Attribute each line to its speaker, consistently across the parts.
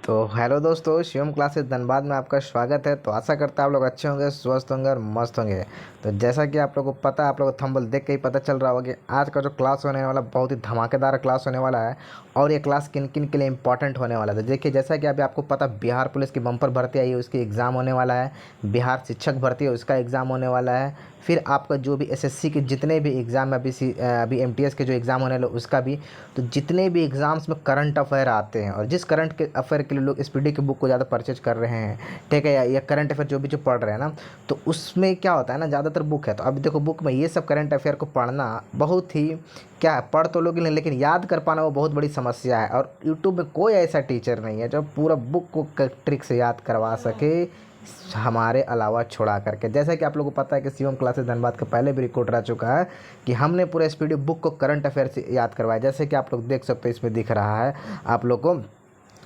Speaker 1: तो हेलो दोस्तों, शिवम क्लासेस धनबाद में आपका स्वागत है। तो आशा करता है आप लोग अच्छे होंगे, स्वस्थ होंगे और मस्त होंगे। तो जैसा कि आप लोगों को पता है, आप लोगों को थंबनेल देख के ही पता चल रहा होगा कि आज का जो क्लास होने वाला बहुत ही धमाकेदार क्लास होने वाला है। और ये क्लास किन किन के लिए इंपॉर्टेंट होने वाला है, तो देखिए, जैसा कि अभी आपको पता, बिहार पुलिस की बम्पर भर्ती आई है, उसकी एग्ज़ाम होने वाला है। बिहार शिक्षक भर्ती है, उसका एग्ज़ाम होने वाला है। फिर आपका जो भी एसएससी के जितने भी एग्ज़ाम है, अभी एमटीएस के जो एग्ज़ाम होने वाले उसका भी। तो जितने भी एग्ज़ाम्स में करंट अफेयर आते हैं, और जिस करंट के अफेयर के लिए लोग एसपीडी की बुक को ज़्यादा परचेज कर रहे हैं, ठीक है, या करंट अफेयर जो पढ़ रहे हैं ना, तो उसमें क्या होता है ना, ज़्यादातर बुक है। तो अब देखो, बुक में ये सब करंट अफेयर को पढ़ना बहुत ही क्या है, पढ़ तो लोग लेकिन याद कर पाना वो बहुत बड़ी समस्या है। और यूट्यूब में कोई ऐसा टीचर नहीं है जो पूरा बुक को ट्रिक से याद करवा सके, हमारे अलावा छोड़ा करके। जैसा कि आप लोगों को पता है कि शिवम क्लासेस धनबाद का पहले भी रिकॉर्ड रह चुका है कि हमने पूरा एसपीडी बुक को करंट अफेयर से याद करवाया। जैसे कि आप लोग देख सकते हो, इसमें दिख रहा है आप लोग को,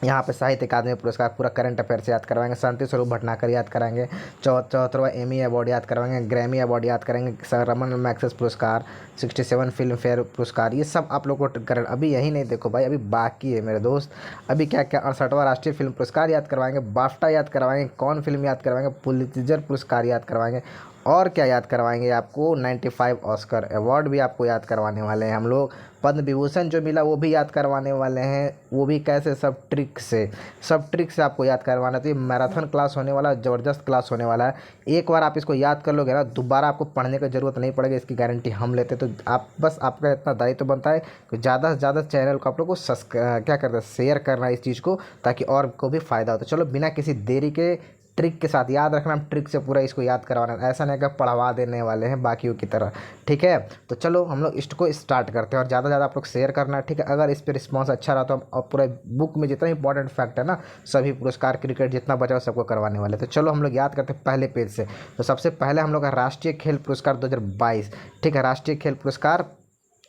Speaker 1: यहाँ पे साहित्य अकादमी पुरस्कार पूरा करंट अफेयर से याद करवाएंगे, शांति स्वरूप भटनागर याद कराएंगे, 74वां एमी अवार्ड याद करवाएंगे, ग्रैमी अवार्ड याद करेंगे, रमन मैग्सेसे पुरस्कार, 67 फिल्म फेयर पुरस्कार, ये सब आप लोग को करंट। अभी यही नहीं, देखो भाई, अभी बाकी है मेरे दोस्त। अभी क्या क्या 68वां राष्ट्रीय फिल्म पुरस्कार याद करवाएंगे, बाफ्टा याद करवाएंगे, कौन फिल्म याद करवाएंगे, पुलित्जर पुरस्कार याद करवाएंगे, और क्या याद करवाएंगे आपको, 95 ऑस्कर अवार्ड भी आपको याद करवाने वाले हैं हम लोग। पद्म विभूषण जो मिला वो भी याद करवाने वाले हैं, वो भी कैसे, सब ट्रिक से आपको याद करवाना। तो ये मैराथन क्लास होने वाला है, ज़बरदस्त क्लास होने वाला है। एक बार आप इसको याद कर लोगे ना, दोबारा आपको पढ़ने की ज़रूरत नहीं पड़ेगी, इसकी गारंटी हम लेते। तो आप बस, आपका इतना दायित्व बनता है कि ज़्यादा से ज़्यादा चैनल को आप लोग को क्या करते हैं, शेयर करना इस चीज़ को, ताकि और को भी फ़ायदा हो। तो चलो, बिना किसी देरी के ट्रिक के साथ याद रखना, हम ट्रिक से पूरा इसको याद करवाना, ऐसा नहीं कि पढ़वा देने वाले हैं बाकियों की तरह, ठीक है। तो चलो हम लोग इसको स्टार्ट करते हैं, और ज़्यादा से ज़्यादा आप लोग शेयर करना, ठीक है। अगर इस पर रिस्पॉन्स अच्छा रहा तो हम और पूरे बुक में जितना इंपॉर्टेंट फैक्ट है ना, सभी पुरस्कार, क्रिकेट जितना बचा हो सबको करवाने वाले। तो चलो हम लोग याद करते हैं पहले पेज से। तो सबसे पहले हम लोग का राष्ट्रीय खेल पुरस्कार 2022, ठीक है, राष्ट्रीय खेल पुरस्कार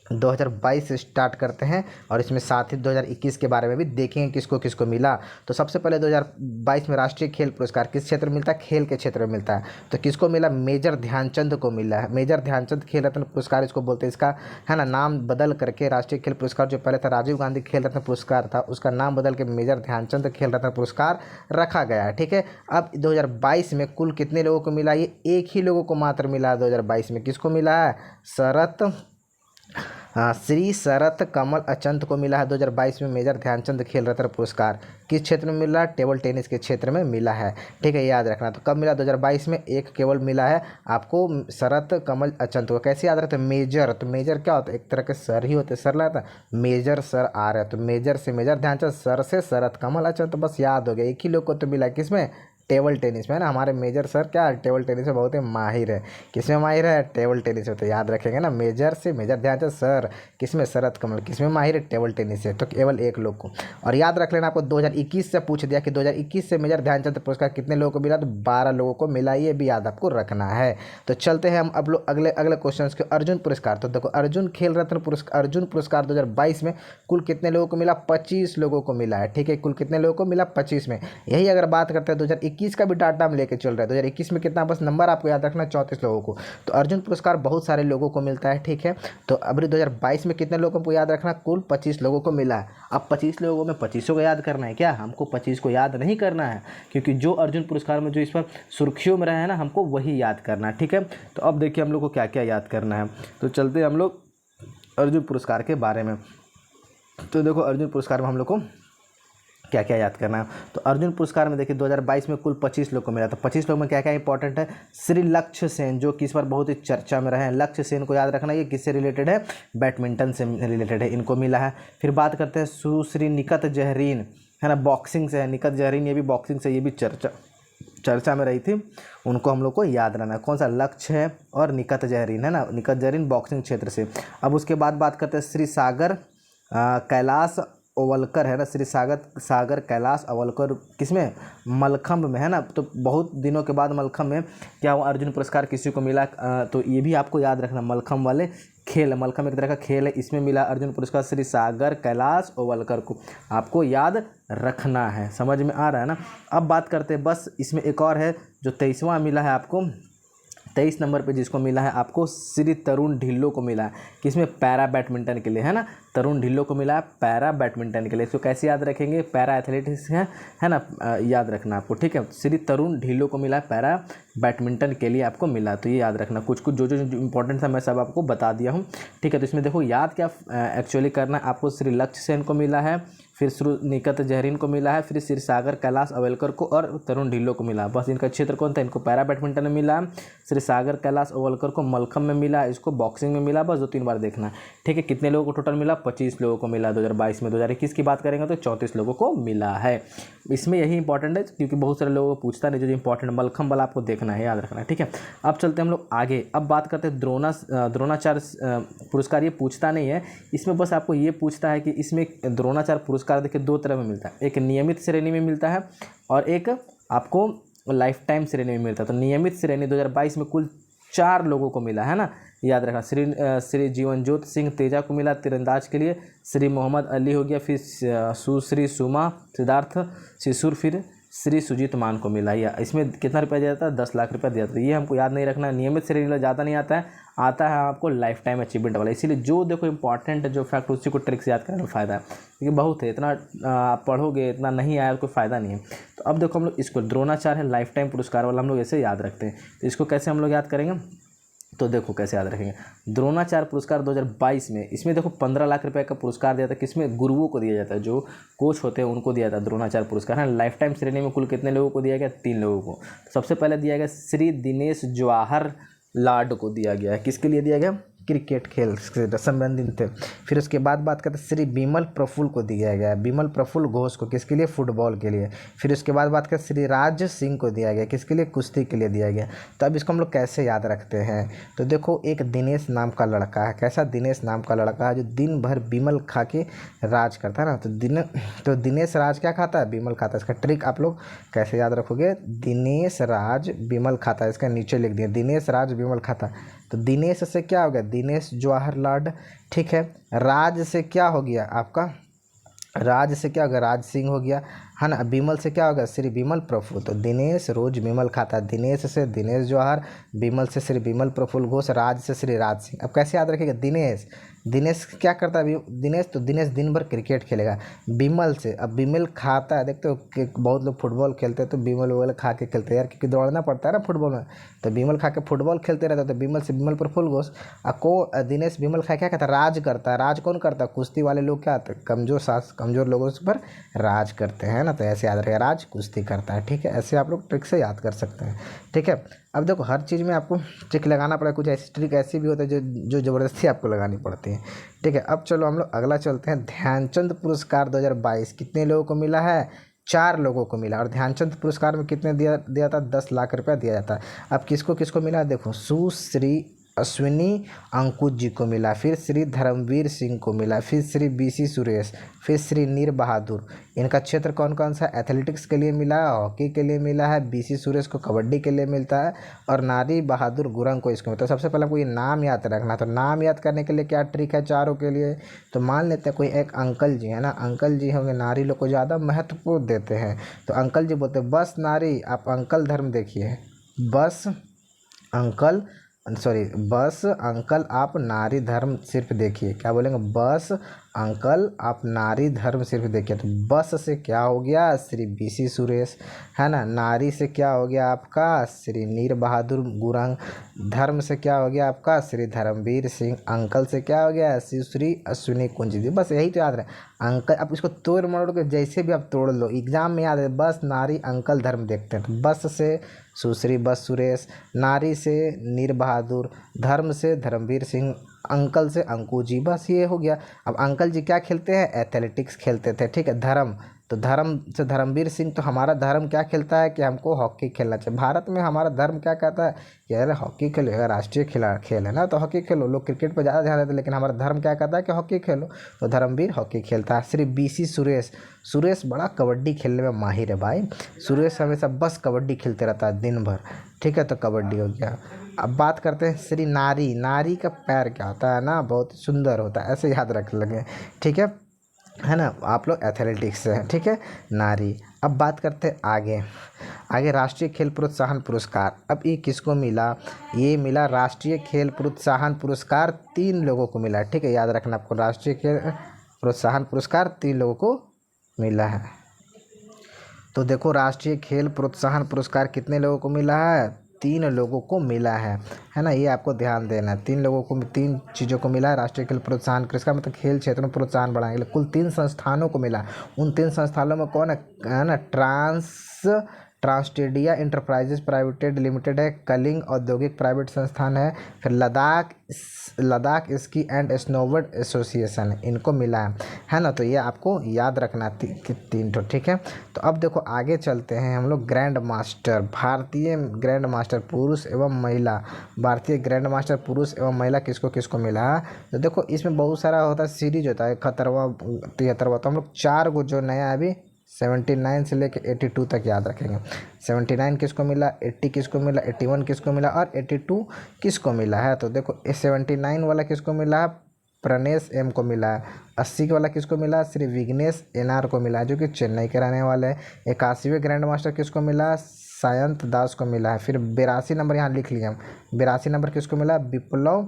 Speaker 1: 2022 से स्टार्ट करते हैं, और इसमें साथ ही 2021 के बारे में भी देखेंगे किसको किसको मिला। तो सबसे पहले 2022 में राष्ट्रीय खेल पुरस्कार किस क्षेत्र में मिलता है, खेल के क्षेत्र में मिलता है। तो किसको मिला, मेजर ध्यानचंद को मिला है। मेजर ध्यानचंद खेल रत्न पुरस्कार इसको बोलते हैं, इसका है ना नाम बदल करके राष्ट्रीय खेल पुरस्कार, जो पहले था राजीव गांधी खेल रत्न पुरस्कार था, उसका नाम बदल के मेजर ध्यानचंद खेल रत्न पुरस्कार रखा गया है, ठीक है। अब 2022 में कुल कितने लोगों को मिला, ये एक ही लोगों को मात्र मिला है 2022 में। किसको मिला है, श्री शरत कमल अचंत को मिला है 2022 में मेजर ध्यानचंद खेल रत्न पुरस्कार। किस क्षेत्र में मिला है, टेबल टेनिस के क्षेत्र में मिला है, ठीक है, याद रखना। तो कब मिला, 2022 में एक केवल मिला है आपको, शरत कमल अचंत को। कैसे याद रहता है, मेजर, तो मेजर क्या होता है, एक तरह के सर ही होते, सर लगता है, मेजर सर आ रहे हैं, तो मेजर से मेजर ध्यानचंद, सर से शरत कमल अचंत, तो बस याद हो गया, एक ही लोग को तो मिला है, किसमें, टेबल टेनिस में, है ना। हमारे मेजर सर क्या टेबल टेनिस में बहुत ही माहिर है। किसमें माहिर है, टेबल टेनिस में। तो याद रखेंगे ना, मेजर से मेजर ध्यानचंद सर, किसमें, शरत कमल, किसमें माहिर है, टेबल टेनिस से। तो केवल एक लोग को। और याद रख लेना, आपको 2021 से पूछ दिया कि 2021 से मेजर ध्यानचंद पुरस्कार कितने लोगों को मिला, तो 12 लोगों को मिला, ये भी याद आपको रखना है। तो चलते हैं हम अब लोग अगले अगले क्वेश्चन के। अर्जुन पुरस्कार, तो देखो, अर्जुन खेल रत्न पुरस्कार, अर्जुन पुरस्कार 2022 में कुल कितने लोगों को मिला, 25 लोगों को मिला है, ठीक है। कुल कितने लोगों को मिला, 25 में। यही अगर बात करते हैं 2021 का भी डाटा हम लेके चल रहे हैं, 2021 में कितना, बस नंबर आपको याद रखना, 34 लोगों को। तो अर्जुन पुरस्कार बहुत सारे लोगों को मिलता है, ठीक है। तो अभी 2022 में कितने लोगों को याद रखना, कुल 25 लोगों को मिला है। अब 25 लोगों में 25 को याद करना है क्या, हमको 25 को याद नहीं करना है, क्योंकि जो अर्जुन पुरस्कार में जो इस पर सुर्खियों में रहा है ना, हमको वही याद करना है, ठीक है। तो अब देखिए हम लोग को क्या क्या याद करना है। तो चलते हम लोग अर्जुन पुरस्कार के बारे में। तो देखो, अर्जुन पुरस्कार में हम लोग को क्या क्या याद करना है। तो अर्जुन पुरस्कार में देखिए 2022 में कुल 25 लोग को मिला। तो 25 लोग में क्या क्या इंपॉर्टेंट है, श्री लक्ष्य सेन, जो कि इस बार बहुत ही चर्चा में रहे हैं। लक्ष्य सेन को याद रखना, ये किससे रिलेटेड है, बैडमिंटन से रिलेटेड है, इनको मिला है। फिर बात करते हैं सुश्री निकत जहरीन, है ना, बॉक्सिंग से है, निकत जहरीन, ये भी बॉक्सिंग से, ये भी चर्चा में रही थी, उनको हम लोग को याद रहना है। कौन सा, लक्ष्य है और निकत जहरीन, है ना, निकत जहरीन बॉक्सिंग क्षेत्र से। अब उसके बाद बात करते हैं श्री सागर कैलाश अवलकर, है ना, श्री सागर कैलाश अवलकर, किसमें, मलखम्ब में, है ना। तो बहुत दिनों के बाद मलखम्ब में क्या हुआ, अर्जुन पुरस्कार किसी को मिला, तो ये भी आपको याद रखना, मलखम्ब वाले खेल, मलखम्ब एक तरह का खेल है, इसमें मिला अर्जुन पुरस्कार श्री सागर कैलाश अवलकर को, आपको याद रखना है। समझ में आ रहा है ना। अब बात करते हैं, बस इसमें एक और है जो 23वां मिला है आपको,
Speaker 2: 23 नंबर पे जिसको मिला है आपको श्री तरुण ढिल्लो को मिला है, किसमें, पैरा बैडमिंटन के लिए, है ना। तरुण ढिल्लो को मिला है पैरा बैडमिंटन के लिए। इसको कैसे याद रखेंगे, पैरा एथलेटिक्स है ना, याद रखना आपको, ठीक है। श्री तरुण ढिल्लो को मिला है पैरा बैडमिंटन के लिए आपको मिला, तो ये याद रखना। कुछ कुछ जो जो इंपॉर्टेंट था मैं सब आपको बता दिया हूँ, ठीक है। तो इसमें देखो याद क्या एक्चुअली करना है आपको, श्री लक्ष्य सेन को मिला है, फिर श्री निकत जहरीन को मिला है, फिर श्री सागर कैलाश अवेलकर को और तरुण ढिल्लो को मिला। बस इनका क्षेत्र कौन था, इनको पैरा बैडमिंटन में मिला, श्री सागर कैलाश अवेलकर को मलखम में मिला, इसको बॉक्सिंग में मिला। बस 2-3 बार देखना, ठीक है। कितने लोगों को टोटल मिला, 25 लोगों को मिला 2022 में। 2021 की बात करेंगे तो 34 लोगों को मिला है। इसमें यही इंपॉर्टेंट है क्योंकि बहुत सारे लोगों को पूछता नहीं, जो इंपॉर्टेंट मलखम वाला आपको देखना है, याद रखना है, ठीक है। अब चलते हैं हम लोग आगे। अब बात करते हैं द्रोणाचार्य पुरस्कार। ये पूछता नहीं है, इसमें बस आपको ये पूछता है कि इसमें द्रोणाचार्य पुरस्कार देखिए 2 तरह में मिलता है, एक नियमित श्रेणी में मिलता है और एक आपको लाइफ टाइम श्रेणी में मिलता है। तो नियमित श्रेणी 2022 में कुल 4 लोगों को मिला, है ना, याद रखना। श्री जीवनजोत सिंह तेजा को मिला तीरंदाज के लिए, श्री मोहम्मद अली हो गया, फिर सुश्री सुमा सिद्धार्थ शिशुर, फिर श्री सुजीत मान को मिला। या इसमें कितना रुपया दिया जाता है, 10 लाख रुपया दिया जाता है। ये हमको याद नहीं रखना, नियमित श्रेणी वाला ज़्यादा नहीं आता है, आता है आपको लाइफ टाइम अचीवमेंट वाला। इसीलिए जो देखो इंपॉर्टेंट जो फैक्ट उसी को ट्रिक से याद करने में फ़ायदा है, क्योंकि बहुत है, इतना आप पढ़ोगे इतना नहीं आया कोई फ़ायदा नहीं है। तो अब देखो हम लोग इसको द्रोणाचार्य है लाइफ टाइम पुरस्कार वाला, हम लोग ऐसे याद रखते हैं। तो इसको कैसे हम लोग याद करेंगे, तो देखो कैसे याद रखेंगे। द्रोणाचार्य पुरस्कार 2022 में, इसमें देखो 15 लाख रुपए का पुरस्कार दिया था, किसमें, गुरुओं को दिया जाता है, जो कोच होते हैं उनको दिया था द्रोणाचार्य पुरस्कार, है। लाइफ टाइम श्रेणी में कुल कितने लोगों को दिया गया, 3 लोगों को। सबसे पहले दिया गया श्री दिनेश जवाहर लाड को दिया गया है, किसके लिए दिया गया,
Speaker 1: क्रिकेट खेल से संबंधित थे। फिर उसके बाद बात करते हैं श्री बिमल प्रफुल्ल को दिया गया, बिमल प्रफुल्ल घोष को, किसके लिए, फुटबॉल के लिए। फिर उसके बाद बात करते श्री राज सिंह को दिया गया, किसके लिए, कुश्ती के लिए दिया गया। तो अब इसको हम लोग कैसे याद रखते हैं, तो देखो एक दिनेश नाम का लड़का है, कैसा, दिनेश नाम का लड़का है जो दिन भर बिमल खा के राज करता है ना। तो दिनेश राज क्या खाता है, बिमल खाता है। इसका ट्रिक आप लोग कैसे याद रखोगे, दिनेश राज बिमल खाता है, इसका नीचे लिख दिया दिनेश राज बिमल खाता। तो दिनेश से क्या हो गया, दिनेश जवाहर लाड, ठीक है। राज से क्या हो गया आपका, राज से क्या हो गया, राज सिंह हो गया, है ना। बिमल से क्या होगा, श्री बिमल प्रफुल्ल। तो दिनेश रोज बिमल खाता है, दिनेश से दिनेश जवाहर, बिमल से श्री बिमल प्रफुल्ल घोष, राज से श्री राज सिंह। अब कैसे याद रखिएगा, दिनेश क्या करता है, दिनेश तो दिनेश दिन भर क्रिकेट खेलेगा। बिमल से, अब बिमल खाता है, देखते हो कि बहुत लोग फुटबॉल खेलते हैं तो बिमल वगैरह खा के खेलते हैं यार, क्योंकि दौड़ना पड़ता है ना फुटबॉल में, तो बिमल खा के फुटबॉल खेलते रहता है। तो बिमल से बिमल प्रफुल्ल घोष दिनेश बिमल खा क्या करता है, राज करता है। राज कौन करता है, कुश्ती वाले लोग क्या आते हैं, कमजोर लोगों पर राज करते हैं ना। तो ऐसे याद रखेगा, राज कुश्ती करता है, ठीक है। ऐसे आप लोग ट्रिक से याद कर सकते हैं, ठीक है। अब देखो हर चीज़ में आपको ट्रिक लगाना पड़ेगा, कुछ ऐसी ट्रिक ऐसी भी होती है जो ज़बरदस्ती आपको लगानी पड़ती है, ठीक है। अब चलो हम लोग अगला चलते हैं। ध्यानचंद पुरस्कार 2022 कितने लोगों को मिला है, 4 लोगों को मिला। और ध्यानचंद पुरस्कार में कितने दिया था, 10 लाख रुपया दिया जाता है। अब किसको किसको मिला, देखो सुश्री अश्विनी अंकुश जी को मिला, फिर श्री धर्मवीर सिंह को मिला, फिर श्री बीसी सुरेश, फिर श्री नीर बहादुर। इनका क्षेत्र कौन कौन सा, एथलेटिक्स के लिए मिला, हॉकी के लिए मिला है, बीसी सुरेश को कबड्डी के लिए मिलता है, और नारी बहादुर गुरंग को इसको मिलता है। तो सबसे पहले आपको ये नाम याद रखना। तो नाम याद करने के लिए क्या ट्रिक है चारों के लिए, तो मान लेते हैं कोई एक अंकल जी है ना, अंकल जी होंगे, नारी लोग को ज़्यादा महत्व देते हैं, तो अंकल जी बोलते हैं बस नारी आप अंकल धर्म देखिए, बस अंकल आप नारी धर्म सिर्फ देखिए। क्या बोलेंगे, बस अंकल आप नारी धर्म सिर्फ देखिए। तो बस से क्या हो गया, श्री बीसी सुरेश, है ना। नारी से क्या हो गया आपका, श्री नीर बहादुर गुरंग। धर्म से क्या हो गया आपका, श्री धर्मवीर सिंह। अंकल से क्या हो गया, श्री अश्विनी कुंज जी। बस यही तो याद रहे अंकल। आप इसको तोड़ मरोड़ के जैसे भी आप तोड़ लो, एग्जाम में याद है, बस नारी अंकल धर्म देखते हैं। तो बस से सुश्री बस सुरेश, नारी से नीर बहादुर, धर्म से धर्मवीर सिंह, अंकल से अंकु जी। बस ये हो गया। अब अंकल जी क्या खेलते हैं, एथलेटिक्स खेलते थे, ठीक है। धर्म तो धर्म से धर्मवीर सिंह, तो हमारा धर्म क्या खेलता है कि हमको हॉकी खेलना चाहिए। भारत में हमारा धर्म क्या कहता है कि अरे हॉकी खेलो, अगर राष्ट्रीय खेल है ना तो हॉकी खेलो। लोग क्रिकेट पर ज़्यादा ध्यान देते हैं, लेकिन हमारा धर्म क्या कहता है कि हॉकी खेलो, तो धर्मवीर हॉकी खेलता है। श्री बीसी सुरेश बड़ा कबड्डी खेलने में माहिर है भाई। सुरेश हमेशा बस कबड्डी खेलते रहता है दिन भर, ठीक है। तो कबड्डी हो गया। अब बात करते हैं श्री नारी का पैर क्या होता है ना, बहुत सुंदर होता है, ऐसे याद रख लेंगे, ठीक है। है ना, आप लोग एथलेटिक्स से हैं, ठीक है, नारी। अब बात करते हैं आगे। आगे राष्ट्रीय खेल प्रोत्साहन पुरस्कार, अब ये किसको मिला? ये मिला राष्ट्रीय खेल प्रोत्साहन पुरस्कार 3 लोगों को मिला, ठीक है, याद रखना आपको, राष्ट्रीय खेल प्रोत्साहन पुरस्कार 3 लोगों को मिला है। तो देखो राष्ट्रीय खेल प्रोत्साहन पुरस्कार कितने लोगों को मिला है? 3 लोगों को मिला है ना, ये आपको ध्यान देना है। 3 लोगों को 3 चीज़ों को मिला है राष्ट्रीय खेल प्रोत्साहन पुरस्कार, मतलब खेल क्षेत्र में प्रोत्साहन बढ़ाने के लिए कुल 3 संस्थानों को मिला। उन 3 संस्थानों में कौन है ना, ट्रांसटेडिया इंटरप्राइजेज प्राइवेटेड लिमिटेड है, कलिंग औद्योगिक प्राइवेट संस्थान है, फिर Ladakh ski and snowboard association है, इनको मिला है ना। तो ये आपको याद रखना 3 ठो, ठीक है। तो अब देखो आगे चलते हैं हम लोग। ग्रैंड मास्टर, भारतीय ग्रैंड मास्टर पुरुष एवं महिला, भारतीय ग्रैंड मास्टर पुरुष एवं महिला किसको किसको मिला है? तो देखो इसमें बहुत सारा होता है, सीरीज होता है, 71वां 73वां, तो हम लोग 4 को जो नया अभी 79 से लेकर 82 तक याद रखेंगे। 79 किसको मिला, 80 किसको मिला, 81 किसको मिला और 82 किसको मिला है? तो देखो 79 वाला किसको मिला है? प्रणेश एम को मिला है। 80 वाला किसको मिला? श्री विघ्नेश एनआर को मिला है, जो कि चेन्नई के रहने वाले हैं। 81वें ग्रैंड मास्टर किसको मिला? सायंत दास को मिला है। फिर 82 नंबर यहाँ लिख लिया हम, 82 नंबर किसको मिला? विप्लव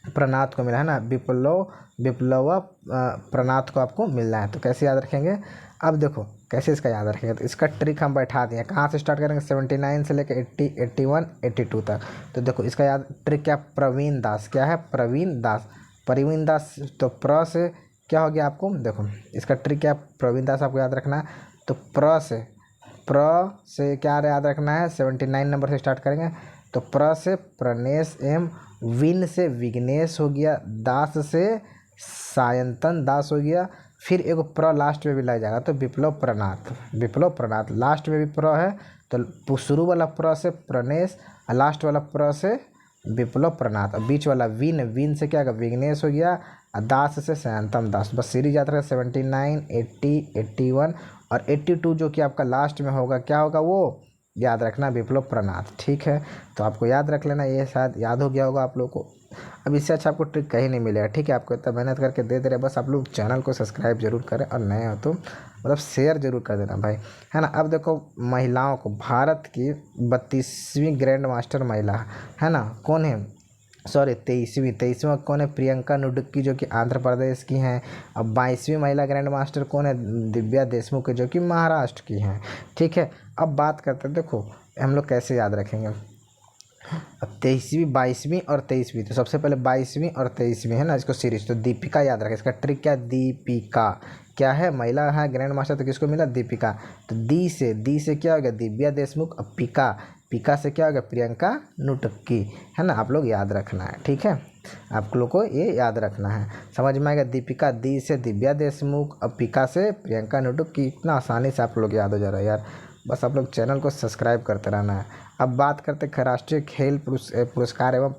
Speaker 1: प्रनाथ को मिला है ना, विप्लव प्रनाथ को आपको मिलना है। तो कैसे याद रखेंगे? अब देखो कैसे इसका याद रखेंगे, तो इसका ट्रिक हम बैठा दिए। कहाँ से स्टार्ट करेंगे? 79 से लेकर 80, 81, 82 तक। तो देखो इसका याद ट्रिक क्या? प्रवीण दास, क्या है? प्रवीण दास, प्रवीण दास। तो प्र से क्या हो गया आपको? देखो इसका ट्रिक क्या? प्रवीण दास आपको याद रखना है। तो प्र से क्या याद रखना है? 79 नंबर से स्टार्ट करेंगे। तो प्र से प्रणेश एम, विन से विघ्नेश हो गया, दास से सायंतन दास हो गया, फिर एक प्र लास्ट में भी लग जाएगा, तो विप्लव प्रनाथ लास्ट में भी प्र है, तो शुरू वाला प्र से प्रणेश, लास्ट वाला प्र से विप्लव प्रनाथ, बीच वाला विन से क्या होगा? विघ्नेश हो गया, दास से सायंतन दास। बस सीरीज याद रखें 79, 80, 81 और 82 जो कि आपका लास्ट में होगा, क्या होगा वो? याद रखना विप्लव प्रनाथ, ठीक है। तो आपको याद रख लेना, ये शायद याद हो गया होगा आप लोग को। अब इससे अच्छा आपको ट्रिक कहीं नहीं मिलेगा, ठीक है। आपको इतना मेहनत करके दे रहे, बस आप लोग चैनल को सब्सक्राइब जरूर करें और नए हो तो मतलब शेयर जरूर कर देना भाई, है ना। अब देखो महिलाओं को, भारत की 32वीं ग्रैंड मास्टर महिला है ना, कौन है? सॉरी 23वां कौन है? प्रियंका नुडुक्की, जो कि आंध्र प्रदेश की हैं। अब 22वीं महिला ग्रैंड मास्टर कौन है? दिव्या देशमुख, जो कि महाराष्ट्र की हैं, ठीक है। अब बात करते हैं, देखो हम लोग कैसे याद रखेंगे। अब 23वीं, 22वीं और 23वीं, तो सबसे पहले 22वीं और 23वीं है ना, इसको सीरीज। तो दीपिका याद रखें, इसका ट्रिक क्या? दीपिका क्या है? महिला है ग्रैंड मास्टर, तो किसको मिला? दीपिका। तो दी से क्या हो गया? दिव्या देशमुख। अब पिका से क्या हो गया? प्रियंका नुटक्की, है ना। आप लोग याद रखना है, ठीक है, आप लोग को ये याद रखना है, समझ में आएगा। दीपिका, दी से दिव्या देशमुख, अब पिका से प्रियंका नुटक्की, इतना आसानी से आप लोग याद हो जा रहा है यार। बस आप लोग चैनल को सब्सक्राइब करते रहना है। अब बात करते हैं राष्ट्रीय खेल पुरस्कार एवं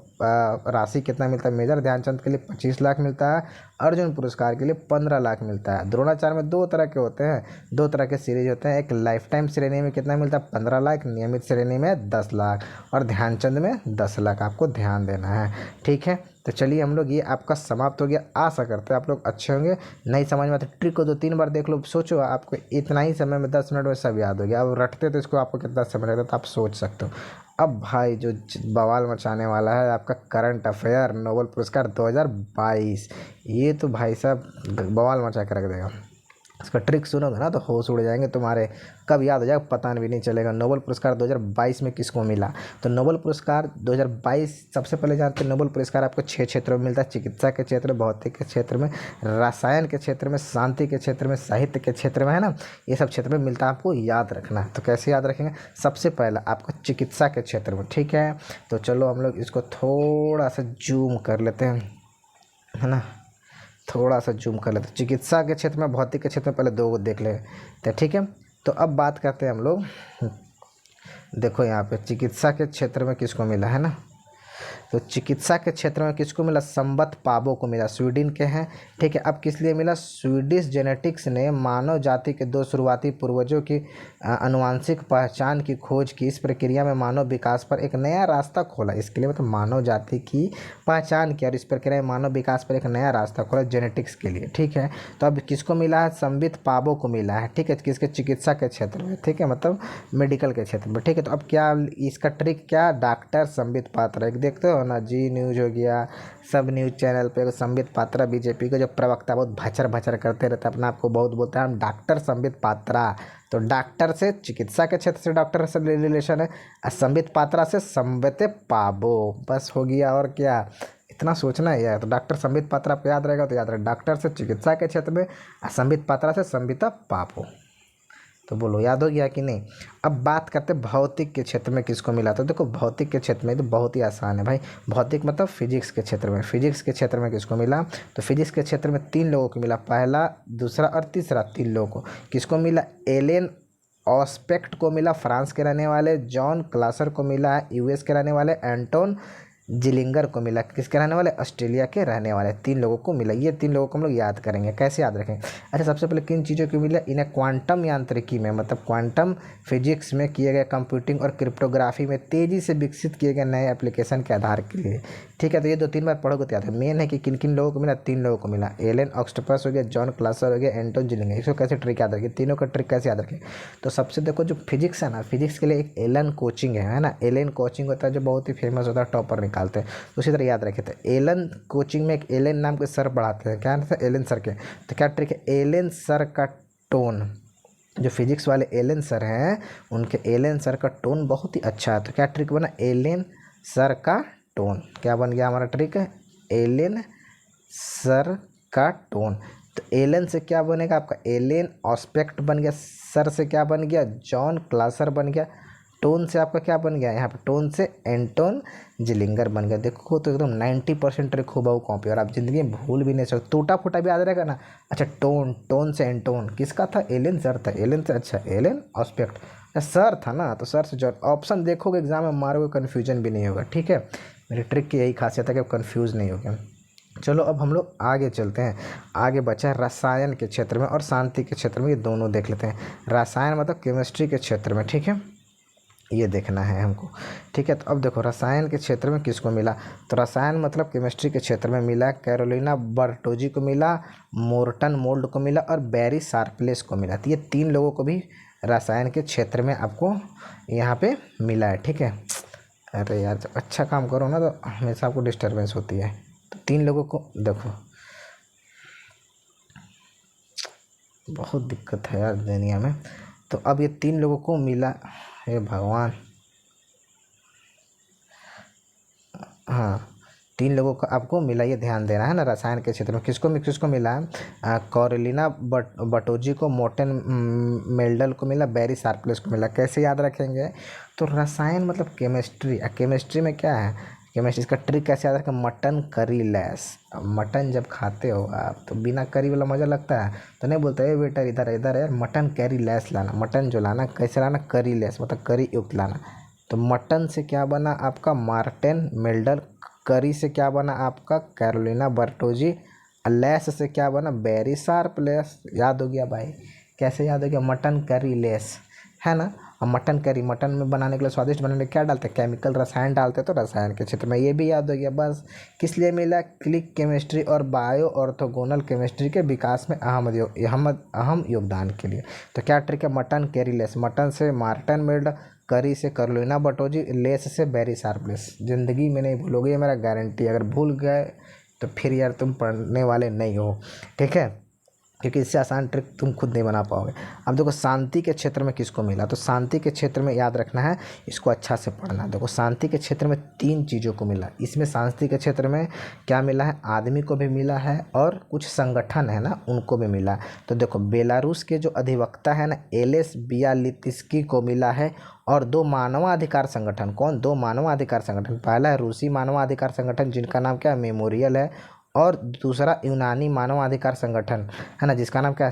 Speaker 1: राशि कितना मिलता है? मेजर ध्यानचंद के लिए 25 लाख मिलता है, अर्जुन पुरस्कार के लिए 15 लाख मिलता है। द्रोणाचार्य में 2 तरह के होते हैं, 2 तरह के सीरीज होते हैं। एक लाइफ टाइम श्रेणी में कितना मिलता है? 15 लाख, नियमित श्रेणी में 10 लाख और ध्यानचंद में 10 लाख, आपको ध्यान देना है, ठीक है। तो चलिए हम लोग, ये आपका समाप्त हो गया। आशा करते हैं आप लोग अच्छे होंगे। नहीं समझ में आते ट्रिक को 2-3 बार देख लो, सोचो आपको इतना ही समय में 10 मिनट में सब याद हो गया। अब रटते तो इसको आपको कितना समय लगता, तो आप सोच सकते हो। अब भाई जो बवाल मचाने वाला है आपका करंट अफेयर नोबेल पुरस्कार 2022, ये तो भाई साहब बवाल मचा के रख देगा। इसका ट्रिक सुनोगे ना तो होश उड़ जाएंगे तुम्हारे, कब याद हो जाएगा पता भी नहीं चलेगा। नोबेल पुरस्कार 2022 में किसको मिला? तो नोबेल पुरस्कार 2022 सबसे पहले जानते हैं, नोबेल पुरस्कार आपको 6 क्षेत्रों में मिलता है। चिकित्सा के क्षेत्र में, भौतिक के क्षेत्र में, रसायन के क्षेत्र में, शांति के क्षेत्र में, साहित्य के क्षेत्र में, है ना, ये सब क्षेत्र में मिलता है, आपको याद रखना है। तो कैसे याद रखेंगे? सबसे पहला आपको चिकित्सा के क्षेत्र में, ठीक है। तो चलो हम लोग इसको थोड़ा सा जूम कर लेते हैं, है ना, थोड़ा सा जूम कर लेते हैं। चिकित्सा के क्षेत्र में, भौतिक के क्षेत्र में पहले 2 को देख लेते हैं, ठीक है। तो अब बात करते हैं हम लोग, देखो यहाँ पे चिकित्सा के क्षेत्र में किसको मिला है ना, तो चिकित्सा के क्षेत्र में किसको मिला, संबत पाबो को मिला, स्वीडन के हैं। ठीक है, अब किस लिए मिला, स्वीडिश जेनेटिक्स ने मानव जाति के 2 शुरुआती पूर्वजों की आनुवंशिक पहचान की खोज की। इस प्रक्रिया में मानव विकास पर एक नया रास्ता खोला। इसके लिए मतलब मानव जाति की पहचान की और इस प्रक्रिया में मानव विकास पर एक नया रास्ता खोला जेनेटिक्स के लिए। ठीक है, तो अब किसको मिला है, संबित पाबो को मिला है। ठीक है, किसके, चिकित्सा के क्षेत्र में। ठीक है, मतलब मेडिकल के क्षेत्र में। ठीक है, तो अब क्या इसका ट्रिक क्या, डॉक्टर संबित पात्रा। एक देखते हो ना, जी न्यूज़ हो गया, सब न्यूज़ चैनल पे संबित पात्रा बीजेपी के जो प्रवक्ता बहुत भचर भचर करते रहते, अपना आपको बहुत बोलते हैं हम डॉक्टर संबित पात्रा। तो डॉक्टर से चिकित्सा के क्षेत्र से डॉक्टर से रिलेशन है, और संबित पात्रा से संबित पाबो, बस हो गया। और क्या इतना सोचना है यार। तो डॉक्टर संबित पात्रा आपको याद रहेगा, तो याद रहे डॉक्टर से चिकित्सा के क्षेत्र में, और संबित पात्रा से संबिता पाबो। तो बोलो याद हो गया कि नहीं। अब बात करते हैं भौतिक के क्षेत्र में किसको मिला। तो देखो भौतिक के क्षेत्र में तो बहुत ही आसान है भाई, भौतिक मतलब फिजिक्स के क्षेत्र में। फिजिक्स के क्षेत्र में किसको मिला, तो फिजिक्स के क्षेत्र में 3 लोगों को मिला, पहला, दूसरा और तीसरा, 3 लोगों को। किसको मिला, एलेन ऑस्पेक्ट को मिला, फ्रांस के रहने वाले। जॉन क्लासर को मिला है, यूएस के रहने वाले। एंटोन जिलिंगर को मिला, किसके रहने वाले, ऑस्ट्रेलिया के रहने वाले। 3 लोगों को मिला। ये 3 लोगों को हम लोग याद करेंगे। कैसे याद रखेंगे, अच्छा सबसे पहले किन चीज़ों को मिला, इन्हें क्वांटम यांत्रिकी में, मतलब क्वांटम फिजिक्स में किए गए कंप्यूटिंग और क्रिप्टोग्राफी में तेज़ी से विकसित किए गए नए एप्लीकेशन के आधार के लिए। ठीक है, तो ये 2-3 बार पढ़ोगे तो याद है। मेन है कि किन किन लोगों को मिला, 3 लोगों को मिला, एलेन ऑक्टोपस हो गया, जॉन क्लासर हो गया, एंटोन जिलिंगर। इसको कैसे ट्रिक याद रखें, तीनों का ट्रिक कैसे याद रखें। तो सबसे देखो जो फिजिक्स है ना, फिजिक्स के लिए एक एलन कोचिंग है ना, एलन कोचिंग होता है जो बहुत ही फेमस होता है, टॉपर निकालते हैं। तो उसी तरह याद रखे थे, एलन कोचिंग में एक एलन नाम के सर पढ़ाते हैं। क्या नाम था, एलन सर के। तो क्या ट्रिक है, एलन सर का टोन, जो फिजिक्स वाले एलन सर हैं उनके एलन सर का टोन बहुत ही अच्छा है। तो क्या ट्रिक बना, एलन सर का टोन। क्या बन गया हमारा ट्रिक है, एलन सर का टोन। तो एलन से क्या बनेगा आपका, एलेन ऑस्पेक्ट बन गया। सर से क्या बन गया, जॉन क्लासर बन गया। टोन से आपका क्या बन गया, यहाँ पे टोन से एंटोन जिलिंगर बन गया। देखो तो एकदम 90% ट्रिक खूब कॉपी, और आप जिंदगी में भूल भी नहीं सकते, टूटा फूटा भी याद रहेगा ना। अच्छा टोन, टोन से एंटोन किसका था, एलेन सर था, एलेन से। अच्छा एलेन ऑस्पेक्ट सर था ना, तो सर से जॉन। ऑप्शन देखोगे एग्जाम में मारोगे, कन्फ्यूजन भी नहीं होगा। ठीक है, मेरी ट्रिक की यही खासियत है कि आप कन्फ्यूज़ नहीं होगे। चलो अब हम लोग आगे चलते हैं। आगे बचा है रसायन के क्षेत्र में और शांति के क्षेत्र में, ये दोनों देख लेते हैं। रसायन मतलब केमिस्ट्री के क्षेत्र में। ठीक है, ये देखना है हमको। ठीक है, तो अब देखो रसायन के क्षेत्र में किसको मिला, तो रसायन मतलब केमिस्ट्री के क्षेत्र में मिला, कैरोलिना बर्टोजी को मिला, मोर्टन मोल्ड को मिला और बैरी शार्पलेस को मिला। तो ये 3 लोगों को भी रसायन के क्षेत्र में आपको यहाँ पे मिला है। ठीक है, अरे यार जब अच्छा काम करो ना तो हमेशा आपको डिस्टर्बेंस होती है। तो 3 लोगों को देखो, बहुत दिक्कत है यार दुनिया में। तो अब ये 3 लोगों को मिला, हे भगवान, हाँ 3 लोगों का आपको मिला, ये ध्यान देना है ना। रसायन के क्षेत्र में किसको किसको मिला है, कैरोलिना बर्टोजी को, मोर्टन मेल्डल को मिला, बैरी शार्पलेस को मिला। कैसे याद रखेंगे, तो रसायन मतलब केमिस्ट्री, केमिस्ट्री में क्या है, केमिस्ट्री इसका ट्रिक कैसे याद रखें, मटन करी लेस। मटन जब खाते हो आप तो बिना करी वाला मज़ा लगता है, तो नहीं बोलते है वेटर इधर इधर यार मटन करी लेस लाना। मटन जो लाना कैसे लाना, करी लेस मतलब करी युक्त लाना। तो मटन से क्या बना आपका, मार्टिन मेल्डल। करी से क्या बना आपका, कैरोलिना बर्टोजी। लेस से क्या बना, बैरी शार्पलेस। याद हो गया भाई, कैसे याद हो गया, मटन करी लेस है ना। और मटन करी, मटन में बनाने के लिए, स्वादिष्ट बनाने के लिए क्या डालते हैं, केमिकल रसायन डालते हैं। तो रसायन के क्षेत्र में ये भी याद हो गया। बस किस लिए मिला, क्लिक केमिस्ट्री और बायो ऑर्थोगोनल केमिस्ट्री के विकास में अहम योगदान के लिए। तो क्या ट्रिक है, मटन कैरी लेस, मटन से मार्टिन मेल्ड, करी से कैरोलिना बर्टोजी, लेस से बैरी शार्पलेस। ज़िंदगी में नहीं भूलोगे, ये मेरा गारंटी। अगर भूल गए तो फिर यार तुम पढ़ने वाले नहीं हो। ठीक है, क्योंकि इससे आसान ट्रिक तुम खुद नहीं बना पाओगे। अब देखो शांति के क्षेत्र में किसको मिला, तो शांति के क्षेत्र में याद रखना है, इसको अच्छा से पढ़ना। देखो शांति के क्षेत्र में 3 चीज़ों को मिला। इसमें शांति के क्षेत्र में क्या मिला है, आदमी को भी मिला है और कुछ संगठन है ना उनको भी मिला। तो देखो बेलारूस के जो अधिवक्ता है ना, एलेस बियालित्स्की को मिला है, और 2 मानवाधिकार संगठन। कौन, 2 मानवाधिकार संगठन। पहला है रूसी मानवाधिकार संगठन जिनका नाम क्या है, मेमोरियल है, और दूसरा यूनानी मानवाधिकार संगठन है ना, जिसका नाम क्या है,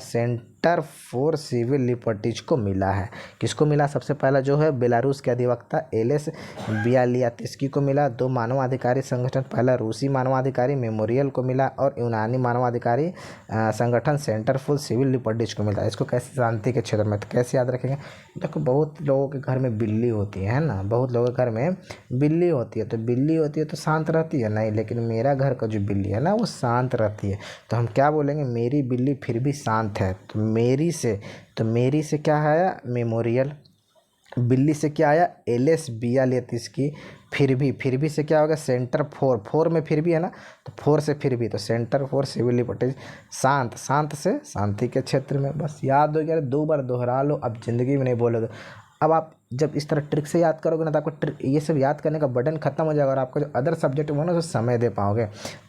Speaker 1: सेंटर फॉर सिविल लिबर्टीज को मिला है। किसको मिला? सबसे पहला जो है बेलारूस के अधिवक्ता एलेस बियालियात्स्की को मिला। 2 मानवाधिकारी संगठन, पहला रूसी मानवाधिकारी मेमोरियल को मिला और यूनानी मानवाधिकारी संगठन सेंटर फॉर सिविल लिबर्टीज को मिला। इसको कैसे? शांति के क्षेत्र में। तो कैसे याद रखेंगे? देखो बहुत लोगों के घर में बिल्ली होती है ना, बहुत लोगों के घर में बिल्ली होती है। तो बिल्ली होती है तो शांत रहती है? नहीं, लेकिन मेरा घर का जो बिल्ली है ना वो शांत रहती है। तो हम क्या बोलेंगे? मेरी बिल्ली फिर भी शांत है। तो मेरी से क्या आया? मेमोरियल। बिल्ली से क्या आया? Ales Bialiatski. फिर भी से क्या होगा? सेंटर फोर में फिर भी है ना, तो फोर से फिर भी, तो सेंटर फॉर सिविल लिबर्टीज। शांत से शांति के क्षेत्र में। बस याद हो गया, 2 बार दोहरा लो, अब ज़िंदगी में नहीं बोलोगे। अब आप जब इस तरह ट्रिक से याद करोगे ना तो आपको ये सब याद करने का बर्डन खत्म हो जाएगा और आपका जो अदर सब्जेक्ट वो ना तो समय दे पाओगे।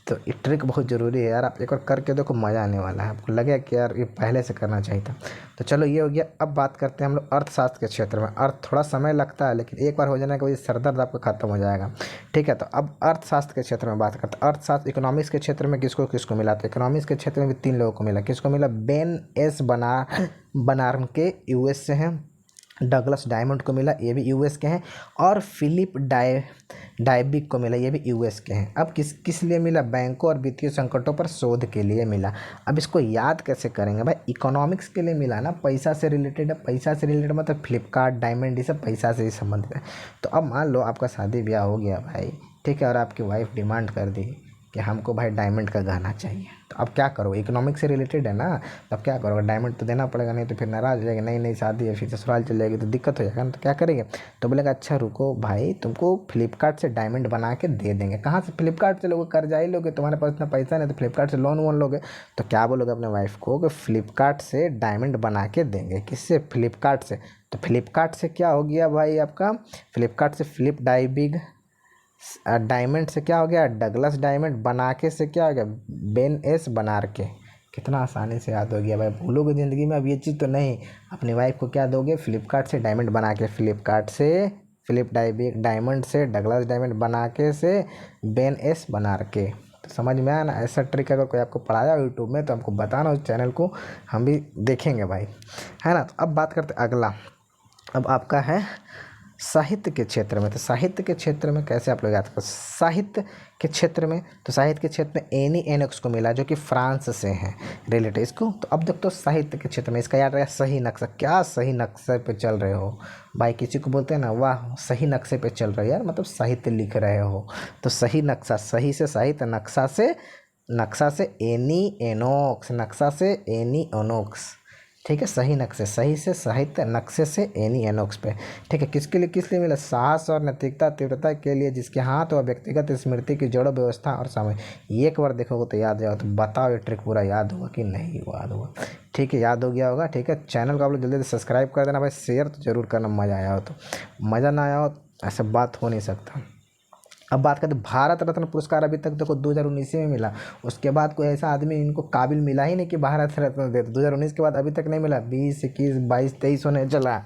Speaker 1: तो ये ट्रिक बहुत ज़रूरी है यार, आप एक बार करके देखो, मज़ा आने वाला है। आपको लगेगा कि यार ये पहले से करना चाहिए था। तो चलो ये हो गया। अब बात करते हैं हम लोग अर्थशास्त्र के क्षेत्र में। थोड़ा समय लगता है लेकिन एक बार हो जाने के बाद सर दर्द आपका खत्म हो जाएगा। ठीक है, तो अब अर्थशास्त्र के क्षेत्र में बात करते हैं। अर्थशास्त्र इकोनॉमिक्स के क्षेत्र में किसको किसको मिला? तो इकोनॉमिक्स के क्षेत्र में भी 3 लोगों को मिला। किसको मिला? बेन एस बनार्न के यूएस से हैं। डगलस डायमंड को मिला, ये भी यूएस के हैं। और फिलिप डायबिक को मिला, ये भी यूएस के हैं। अब किस लिए मिला? बैंकों और वित्तीय संकटों पर शोध के लिए मिला। अब इसको याद कैसे करेंगे भाई? इकोनॉमिक्स के लिए मिला ना, पैसा से रिलेटेड है। पैसा से रिलेटेड मतलब फ्लिपकार्ट, डायमंड, ये सब पैसा से ही संबंधित है। तो अब मान लो आपका शादी ब्याह हो गया भाई, ठीक है, और आपकी वाइफ डिमांड कर दी कि हमको भाई डायमंड का गहना चाहिए। तो अब क्या करो? इकोनॉमिक्स से रिलेटेड है ना, तब क्या करोगे? डायमंड तो देना पड़ेगा, नहीं तो फिर नाराज़ हो जाएगी, नहीं शादी है, फिर ससुराल चल जाएगी तो दिक्कत हो जाएगा ना। तो क्या करेंगे? तो बोलेगा अच्छा रुको भाई, तुमको फ्लिपकार्ट से डायमंड बना के दे देंगे। कहाँ से? फ्लिपकार्ट से लोगे, कर्जा ही लोगे, तुम्हारे पास इतना पैसा नहीं तो फ्लिपकार्ट से लोन वोन लोगे। तो क्या बोलोगे अपने वाइफ को कि फ्लिपकार्ट से डायमंड बना के देंगे। किससे? फ्लिपकार्ट से। तो फ्लिपकार्ट से क्या हो गया भाई आपका? फ्लिपकार्ट से फिलिप डायबिग, डायमंड से क्या हो गया? डगलस डायमंड, बना के से क्या हो गया? बेन एस बनार के। कितना आसानी से याद हो गया भाई। भूलोगे ज़िंदगी में अब ये चीज़ तो नहीं। अपनी वाइफ को क्या दोगे? फ्लिपकार्ट से डायमंड बना के, फ्लिपकार्ट से फिलिप डायमंड से डगलस डायमंड बना के से बेन एस बनार के। तो समझ में आया ना? ऐसा ट्रिक अगर कोई आपको पढ़ाया यूट्यूब में तो हमको बताना, उस चैनल को हम भी देखेंगे भाई, है ना। तो अब बात करते अगला। अब आपका है साहित्य के क्षेत्र में। तो साहित्य के क्षेत्र में कैसे आप लोग याद करो? साहित्य के क्षेत्र में, तो साहित्य के क्षेत्र में एनी एनोक्स को मिला जो कि फ्रांस से हैं रिलेटेड इसको। तो अब देखो तो साहित्य के क्षेत्र में इसका याद रहेगा सही नक्शा। क्या सही नक्शे पे चल रहे हो भाई? किसी को बोलते हैं ना वाह सही नक्शे पे चल रहे हो यार, मतलब साहित्य लिख रहे हो। तो सही नक्शा, सही से साहित्य, नक्शा से एनी एनोक्स, नक्शा से एनी ओनोक्स। ठीक है, सही नक्शे, सही से साहित्य, नक्शे से एनी एनोक्स पे। ठीक है, किस लिए मिला? साहस और नैतिकता तीव्रता के लिए जिसके हाथ व व्यक्तिगत स्मृति की जड़ व्यवस्था और समय। एक बार देखोगे तो याद जाओ। तो बताओ ये ट्रिक पूरा याद हुआ कि नहीं याद हुआ? ठीक है, याद हो गया होगा। ठीक है, चैनल को आप लोग जल्दी से सब्सक्राइब कर देना भाई, शेयर तो जरूर करना। मज़ा आया हो तो, मज़ा ना आया हो ऐसा बात हो नहीं सकता। अब बात करते भारत रत्न पुरस्कार अभी तक देखो 2019 में मिला। उसके बाद कोई ऐसा आदमी इनको काबिल मिला ही नहीं कि भारत रत्न दे। 2019 के बाद अभी तक नहीं मिला। 20, 21, 22, 23 होने चला,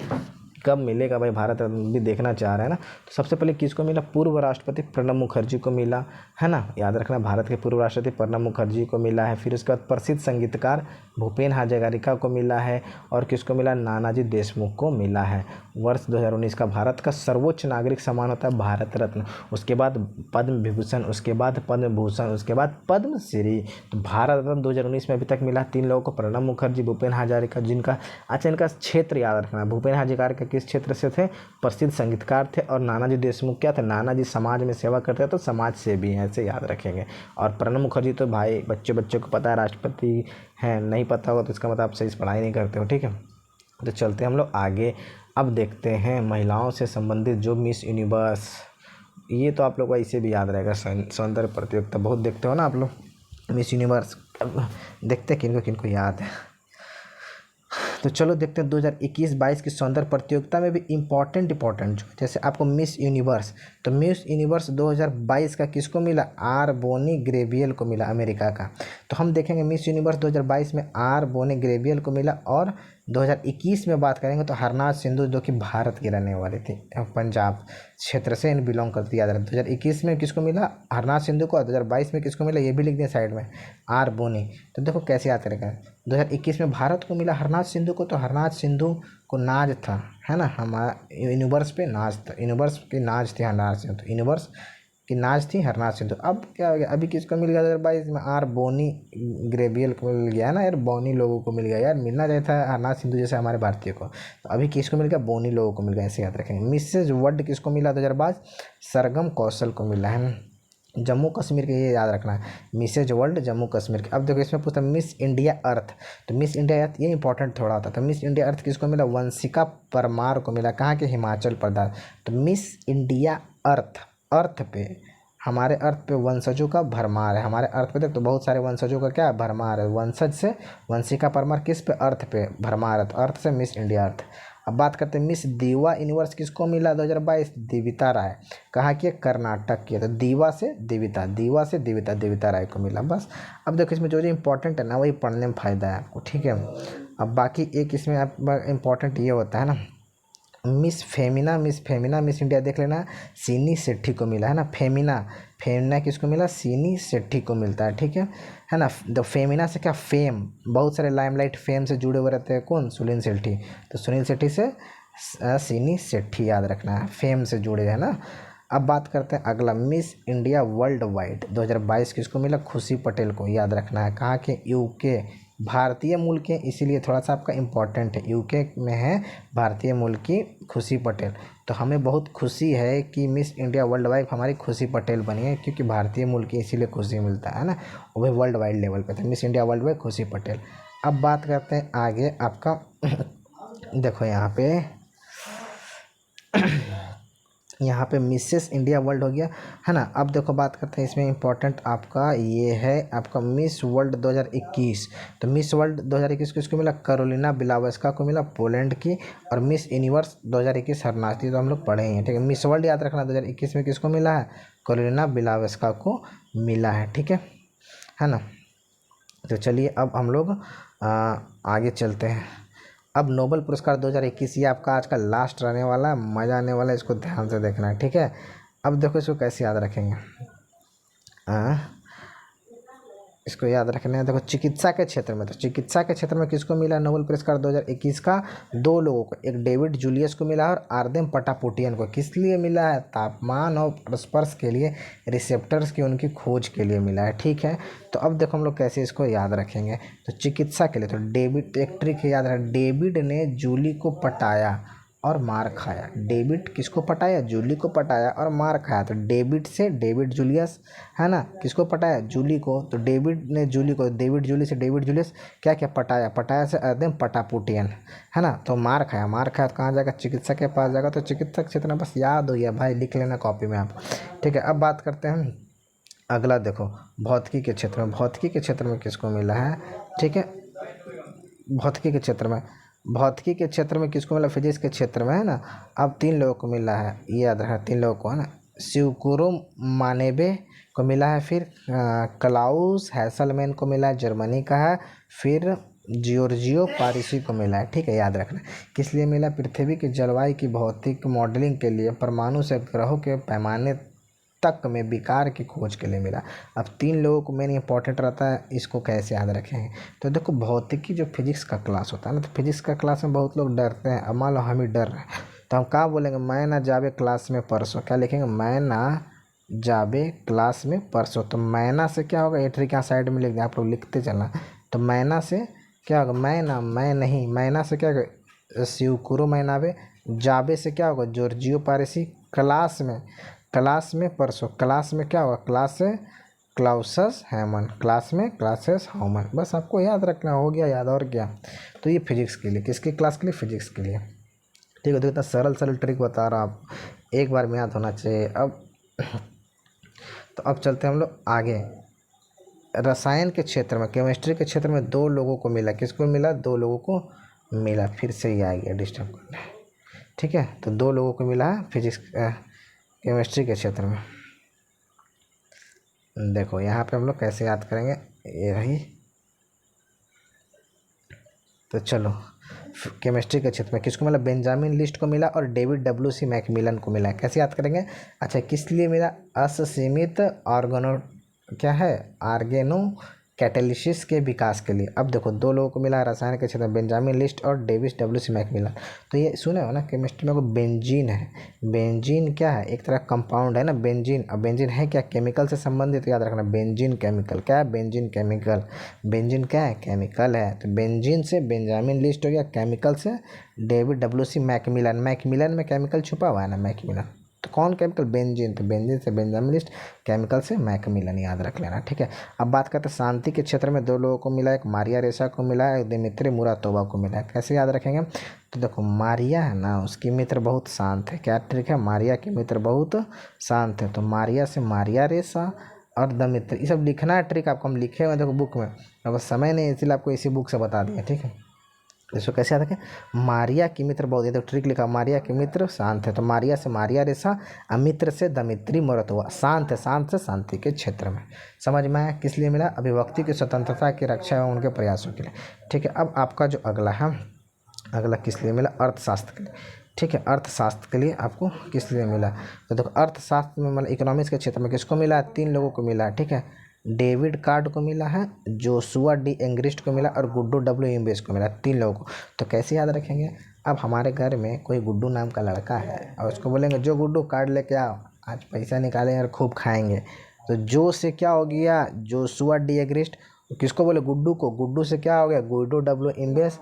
Speaker 1: कब मिलेगा भाई भारत रत्न भी देखना चाह रहे हैं ना। तो सबसे पहले किसको मिला? पूर्व राष्ट्रपति प्रणब मुखर्जी को मिला, है ना, याद रखना। भारत के पूर्व राष्ट्रपति प्रणब मुखर्जी को मिला है। फिर उसके बाद प्रसिद्ध संगीतकार भूपेन हजारिका को मिला है। और किसको मिला? नानाजी देशमुख को मिला है। वर्ष 2019 का भारत का सर्वोच्च नागरिक सम्मान होता है भारत रत्न। उसके बाद पद्म विभूषण, उसके बाद पद्म भूषण, उसके बाद पद्म श्री। तो भारत रत्न 2019 में अभी तक मिला 3 लोगों को, प्रणब मुखर्जी, भूपेन हजारिका, जिनका अच्छा इनका क्षेत्र याद रखना। भूपेन हजारिका किस क्षेत्र से थे? प्रसिद्ध संगीतकार थे। और नानाजी देशमुख क्या थे? नानाजी समाज में सेवा करते थे, तो समाज सेवी हैं, ऐसे याद रखेंगे। और प्रणब मुखर्जी तो भाई बच्चे को पता है राष्ट्रपति हैं, नहीं पता होगा तो इसका मतलब आप सही से पढ़ाई नहीं करते हो। ठीक है, तो चलते हैं हम लोग आगे। अब देखते हैं महिलाओं से संबंधित जो मिस यूनिवर्स, ये तो आप लोग को ऐसे भी याद रहेगा। सौंदर्य प्रतियोगिता बहुत देखते हो ना आप लोग, मिस यूनिवर्स। देखते हैं किनको याद है। तो चलो देखते हैं 2021-22 की सौंदर्य प्रतियोगिता में भी इम्पोर्टेंट जो जैसे आपको मिस यूनिवर्स। तो मिस यूनिवर्स 2022 का किसको मिला? आर बोनी ग्रेवियल को मिला, अमेरिका का। तो हम देखेंगे मिस यूनिवर्स 2022 में आर बोनी ग्रेवियल को मिला और 2021 में बात करेंगे तो हरनाथ सिंधु जो कि भारत की रहने वाली थी, पंजाब क्षेत्र से इन बिलोंग करती याद रहे। 2021 में किसको मिला, हरनाथ सिंधु को। 2022 में किसको मिला ये भी लिख दिया साइड में, आर बोनी। तो देखो कैसे याद करेगा, 2021 में भारत को मिला हरनाथ सिंधु को, तो हरनाथ सिंधु को नाज था, है ना, हमारा यूनिवर्स पे नाज था, यूनिवर्स की नाज थी हरनाथ सिंधु, तो यूनिवर्स की नाज थी हरनाथ सिंधु। अब क्या हो गया, अभी किसको मिल गया 2022 में, आर बोनी ग्रेबियल को मिल गया ना यार, बोनी लोगों को मिल गया यार, मिलना चाहिए था हरनाथ सिंधु जैसे हमारे भारतीय को। तो अभी किसको मिल गया, बोनी लोगों को मिल गया, ऐसे याद रखेंगे। मिसेज वर्ल्ड किसको मिला 2022, सरगम कौशल को मिला है ना। जम्मू कश्मीर के ये याद रखना है, मिसेज वर्ल्ड जम्मू कश्मीर के। अब देखो इसमें पूछता मिस इंडिया अर्थ, तो मिस इंडिया अर्थ ये इंपॉर्टेंट थोड़ा होता है। तो मिस इंडिया अर्थ किसको मिला, वंशिका परमार को मिला, कहाँ के, हिमाचल प्रदेश। तो मिस इंडिया अर्थ, अर्थ पे, हमारे अर्थ पे वंशजों का भरमार है, हमारे अर्थ पे देख तो बहुत सारे वंशजों का क्या भरमार है, वंशज से वंशिका परमार किस पे, अर्थ पे भरमार है, तो अर्थ से मिस इंडिया अर्थ। अब बात करते हैं मिस दीवा यूनिवर्स किसको मिला 2022, देविता राय, कहाँ की है, कर्नाटक की है। तो दीवा से देविता, दीवा से देविता, देविता राय को मिला बस। अब देखो इसमें जो जो इंपॉर्टेंट है ना वही पढ़ने में फ़ायदा है आपको, ठीक है। अब बाकी एक इसमें आप इम्पॉर्टेंट ये होता है ना, miss Femina, miss Femina, miss India देख लेना, सीनी सेट्ठी को मिला है ना, फेमिना, फेमिना किसको मिला, सीनी सेट्ठी को मिलता है, ठीक है ना। द फेमिना से क्या, फेम, बहुत सारे लाइमलाइट फेम से जुड़े हुए रहते हैं, कौन, सुनील सेट्ठी, तो सुनील सेट्ठी से सीनी सेट्ठी याद रखना है, फेम से जुड़े है ना। अब बात करते हैं अगला, मिस इंडिया वर्ल्ड वाइड 2022 किसको मिला, खुशी पटेल को, याद रखना है, कहाँ के, यूके, भारतीय मूल के, इसीलिए थोड़ा सा आपका इम्पोर्टेंट है, यूके में है, भारतीय मूल की खुशी पटेल। तो हमें बहुत खुशी है कि मिस इंडिया वर्ल्ड वाइड हमारी खुशी पटेल बनी है, क्योंकि भारतीय मूल की इसीलिए खुशी मिलता है ना, वो भी वर्ल्ड वाइड लेवल पे था, मिस इंडिया वर्ल्ड वाइड खुशी पटेल। अब बात करते हैं आगे आपका देखो यहाँ पे मिसेस इंडिया वर्ल्ड हो गया, है ना। अब देखो बात करते हैं इसमें इंपॉर्टेंट आपका ये है आपका मिस वर्ल्ड 2021। तो मिस वर्ल्ड 2021 किसको मिला, कैरोलिना बिलावस्का को मिला, पोलैंड की। और मिस यूनिवर्स 2021 हरनाथ थी, तो हम लोग पढ़े हैं, ठीक है। मिस वर्ल्ड याद रखना 2021 में किसको मिला है, कैरोलिना बिलावस्का को मिला है, ठीक है ना। तो चलिए अब हम लोग आगे चलते हैं। अब नोबेल पुरस्कार 2021 ये आपका आज का लास्ट रहने वाला है, मज़ा आने वाला है, इसको ध्यान से देखना है, ठीक है। अब देखो इसको कैसे याद रखेंगे, इसको याद रखना है। देखो चिकित्सा के क्षेत्र में, तो चिकित्सा के क्षेत्र में किसको मिला नोबेल पुरस्कार 2021 का, दो लोगों को, एक डेविड जूलियस को मिला और आर्देम पटापुटियन को। किस लिए मिला है, तापमान और स्पर्श के लिए रिसेप्टर्स की उनकी खोज के लिए मिला है, ठीक है। तो अब देखो हम लोग कैसे इसको याद रखेंगे, तो चिकित्सा के लिए तो डेविड, एक ट्रिक याद रहे, डेविड ने जूली को पटाया और मार खाया। डेविड किसको पटाया, जूली को पटाया और मार खाया। तो डेविड से डेविड जूलियस, है ना, किसको पटाया, जूली को। तो डेविड ने जूली को, डेविड जूली से डेविड जूलियस क्या क्या पटाया, पटाया से एकदम पटापुटियन, है ना। तो मार खाया, मार खाया तो कहाँ जाएगा, चिकित्सक के पास जाएगा। तो चिकित्सक क्षेत्र में बस याद हो गया भाई, लिख लेना कॉपी में आप, ठीक है। अब बात करते हैं अगला, देखो भौतिकी के क्षेत्र में, भौतिकी के क्षेत्र में किसको मिला है, ठीक है। भौतिकी के क्षेत्र में, भौतिकी के क्षेत्र में किसको मिला, फिजिक्स के क्षेत्र में, है ना। अब 3 लोगों को मिला है, ये याद रखना, 3 लोगों को, है ना। शिवकुरो मानेबे को मिला है, फिर क्लाउस हैसलमैन को मिला है, जर्मनी का है, फिर जियोर्जियो पारिसी को मिला है, ठीक है, याद रखना। किस लिए मिला, पृथ्वी की जलवायु की भौतिक मॉडलिंग के लिए, परमाणु से ग्रहों के पैमाने तक में विकार की खोज के लिए मिला। अब 3 लोगों को मेन इंपॉर्टेंट रहता है, इसको कैसे याद रखेंगे। तो देखो भौतिकी जो फिजिक्स का क्लास होता है ना, तो फिजिक्स का क्लास में बहुत लोग डरते हैं। अब मान लो हम ही डर रहे हैं, तो हम क्या बोलेंगे, मैं ना जावे क्लास में परसों, क्या लिखेंगे, मैं ना जावे क्लास में परसों। तो मैना से क्या होगा, ये ट्रिक यहाँ साइड में लिख दें, आप लोग लिखते चलना। तो मैना से क्या होगा, मैं ना, मैं नहीं, मैना से क्या होगा, शिवकुरो मैनावे। जावे से क्या होगा, जॉर्जियो पारिसी। क्लास में परसों, क्लास में क्या होगा, क्लास से क्लाउसस हैमन, क्लास में क्लासेस हाउमन। बस आपको याद रखना, हो गया याद, और क्या। तो ये फिजिक्स के लिए, किसकी क्लास के लिए, फिजिक्स के लिए, ठीक है। तो इतना सरल सरल ट्रिक बता रहा हूँ, आप एक बार में याद होना चाहिए। अब तो अब चलते हैं हम लोग आगे, रसायन के क्षेत्र में, केमिस्ट्री के क्षेत्र में 2 लोगों को मिला, किसको मिला, 2 लोगों को मिला, फिर से ही आ गया डिस्टर्ब करना, ठीक है। तो 2 लोगों को मिला है फिजिक्स केमिस्ट्री के क्षेत्र में। देखो यहाँ पे हम लोग कैसे याद करेंगे, ये रही। तो चलो केमिस्ट्री के क्षेत्र में किसको मिला, बेंजामिन लिस्ट को मिला और डेविड डब्ल्यू.सी. मैकमिलन को मिला। कैसे याद करेंगे, अच्छा किस लिए मिला, असीमित ऑर्गेनो क्या है, आर्गेनो कैटेलिसिस के विकास के लिए। अब देखो दो लोगों को मिला रसायन के क्षेत्र में, बेंजामिन लिस्ट और डेविड डब्ल्यू.सी. मैकमिलन। तो ये सुने हो ना केमिस्ट्री में को बेंजीन है, बेंजीन क्या है, एक तरह कंपाउंड है ना बेंजीन। अब बेंजीन है क्या, केमिकल से संबंधित, याद रखना बेंजीन केमिकल क्या है, बेंजीन केमिकल, बेंजीन क्या है, केमिकल है। तो बेंजीन से बेंजामिन लिस्ट हो गया, केमिकल से डेविड डब्ल्यू.सी. मैकमिलन, मैकमिलन में केमिकल छुपा हुआ है ना मैकमिलन, तो कौन केमिकल, बेंजीन, तो बेंजीन से बेंजामिन लिस्ट, केमिकल से मैकमिलन, याद रख लेना, ठीक है। अब बात करते हैं शांति के क्षेत्र में, दो लोगों को मिला, एक मारिया रेसा को मिला, एक दिमित्री मुरातोवा को मिला। कैसे याद रखेंगे, तो देखो मारिया है ना, उसकी मित्र बहुत शांत है, क्या ट्रिक है, मारिया की मित्र बहुत शांत है, तो मारिया से मारिया रेसा और दमित्री, ये सब लिखना है ट्रिक आपको, हम लिखे हुए देखो बुक में, अब समय नहीं इसलिए आपको इसी बुक से बता दिया, ठीक है। इसको कैसे याद रखें, मारिया की मित्र बहुत, ये तो ट्रिक लिखा, मारिया की मित्र शांत है, तो मारिया से मारिया रेसा, अमित्र से दमित्री मुरातोवा, शांत है, शांत से शांति के क्षेत्र में। समझ में आया किस लिए मिला, अभिव्यक्ति की स्वतंत्रता की रक्षा एवं उनके प्रयासों के लिए, ठीक है। अब आपका जो अगला है, अगला किस लिए मिला, अर्थशास्त्र के लिए, ठीक है। अर्थशास्त्र के लिए आपको किस लिए मिला, तो देखो अर्थशास्त्र में मतलब इकोनॉमिक्स के क्षेत्र में किसको मिला, तीन लोगों को मिला, ठीक है। डेविड कार्ड को मिला है, जोशुआ डी एंग्रिस्ट को मिला और गुड्डू डब्ल्यू इम्बेस को मिला, तीन लोगों को। तो कैसे याद रखेंगे, अब हमारे घर में कोई गुड्डू नाम का लड़का है और उसको बोलेंगे जो गुड्डू कार्ड लेके आओ, आज पैसा निकालेंगे और खूब खाएंगे। तो जो से क्या हो गया, जोशुआ डी एंग्रिस्ट, किसको बोले, गुड्डू को, गुड्डू से क्या हो गया, गुड्डू डब्ल्यू इम्बेस,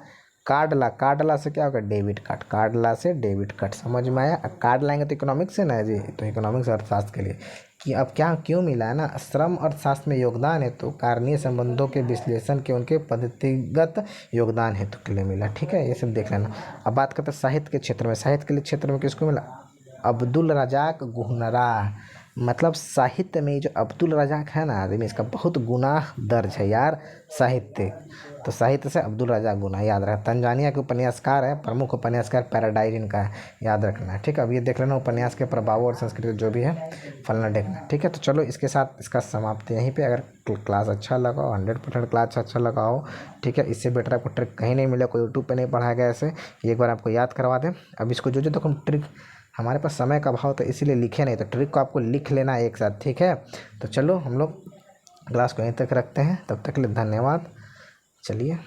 Speaker 1: कार्ड ला से क्या होगा, डेबिट कार्ड, कार्ड ला से डेबिट कार्ड। समझ में आया, कार्ड लाएंगे तो इकोनॉमिक्स से ना जी, तो इकोनॉमिक्स अर्थशास्त्र के लिए कि अब क्या क्यों मिला है ना, श्रम अर्थशास्त्र में योगदान है तो कारणीय संबंधों के विश्लेषण के उनके पद्धतिगत योगदान हेतु के लिए मिला, ठीक है, ये सब देख लेना। अब बात करते हैं साहित्य के क्षेत्र में, साहित्य के लिए क्षेत्र में किसको मिला, अब्दुल रजाक गुहनरा, मतलब साहित्य में जो अब्दुल रजाक है ना आदमी, इसका बहुत गुनाह दर्ज है यार साहित्य, तो साहित्य से अब्दुल रजाक गुनाह, याद रखना। तंजानिया के उपन्यासकार है, प्रमुख उपन्यासकार पैराडाइज इनका है, याद रखना है, ठीक है। अब ये देख लेना उपन्यास के प्रभाव और संस्कृति जो भी है फलना देखना, ठीक है। तो चलो इसके साथ इसका समाप्ति यहीं पे। अगर क्लास अच्छा लगा हो, 100% क्लास अच्छा लगा हो, ठीक है, इससे बेटर आपको ट्रिक कहीं नहीं मिला, कोई यूट्यूब पे नहीं पढ़ाया गया ऐसे, एक बार आपको याद करवा दें। अब इसको जो देखो हम ट्रिक, हमारे पास समय का अभाव तो इसीलिए लिखे नहीं, तो ट्रिक को आपको लिख लेना एक साथ, ठीक है। तो चलो हम लोग क्लास को यहीं तक रखते हैं, तब तक के लिए धन्यवाद, चलिए।